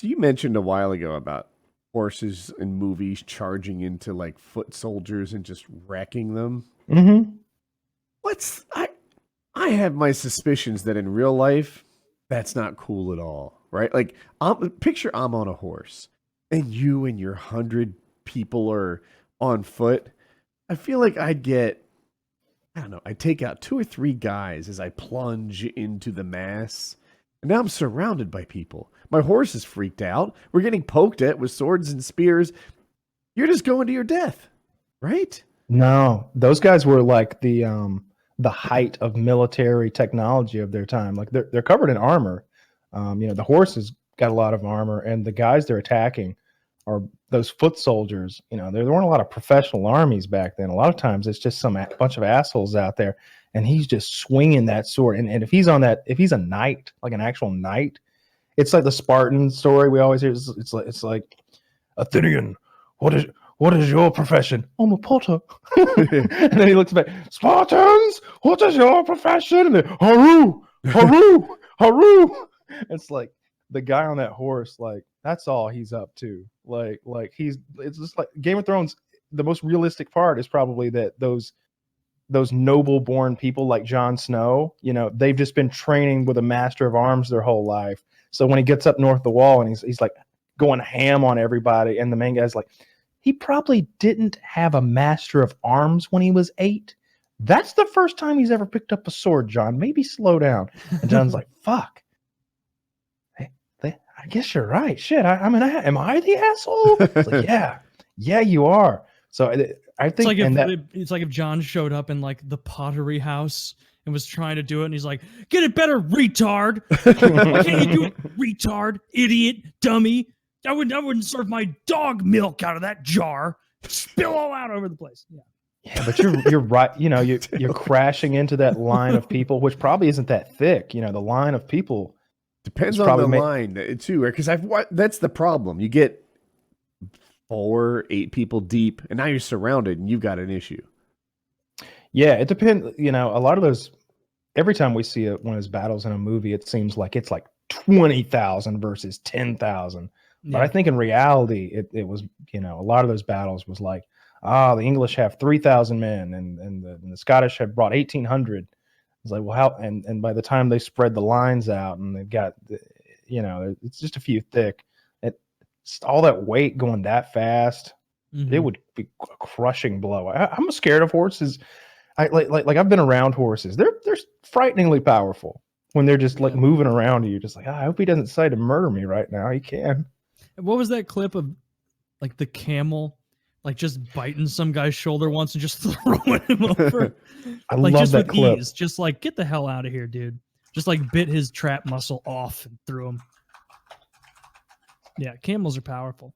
So you mentioned a while ago about horses in movies charging into like foot soldiers and just wrecking them. Hmm. What's I have my suspicions that in real life that's not cool at all, right? Like picture I'm on a horse and you and your 100 people are on foot. I feel like I don't know, I'd take out two or three guys as I plunge into the mass. And now I'm surrounded by people. My horse is freaked out. We're getting poked at with swords and spears. You're just going to your death, right? No, those guys were like the height of military technology of their time. Like they're covered in armor. The horse has got a lot of armor, and the guys they're attacking are those foot soldiers. There weren't a lot of professional armies back then. A lot of times it's just bunch of assholes out there, and he's just swinging that sword. And if he's on that, if he's a knight, like an actual knight, it's like the Spartan story we always hear. It's like Athenian. What is your profession? I'm a potter. And then he looks back, Spartans, what is your profession? And then, haru, haru, haru. It's like the guy on that horse, like that's all he's up to. It's just like Game of Thrones. The most realistic part is probably that those noble born people like Jon Snow, they've just been training with a master of arms their whole life. So when he gets up north of the wall and he's like going ham on everybody, and the main guy's like, he probably didn't have a master of arms when he was 8. That's the first time he's ever picked up a sword, John. Maybe slow down. And John's like, fuck. I guess you're right. Shit. Am I the asshole? It's like, yeah, you are. So I think it's like if John showed up in like the pottery house and was trying to do it, and he's like, "Get it better, retard! Why can't you do it, retard, idiot, dummy? I wouldn't serve my dog milk out of that jar. Spill all out over the place." Yeah, but you're right. You're crashing into that line of people, which probably isn't that thick. The line of people depends on the line too, because that's the problem. You get 4, 8 people deep, and now you're surrounded, and you've got an issue. Yeah, it depends. A lot of those. Every time we see one of those battles in a movie, it seems like it's like 20,000 versus 10,000. But I think in reality, it was, a lot of those battles was like, the English have 3,000 men and the Scottish have brought 1,800. It's like, well, how? And by the time they spread the lines out and they've got, it's just a few thick. It's all that weight going that fast, it would be a crushing blow. I'm scared of horses. I've been around horses. They're frighteningly powerful when they're just like moving around you. You're just like, I hope he doesn't decide to murder me right now. He can. What was that clip of like the camel like just biting some guy's shoulder once and just throwing him over? I like, love just that with clip. Ease, just like, get the hell out of here, dude. Just like bit his trap muscle off and threw him. Yeah, camels are powerful.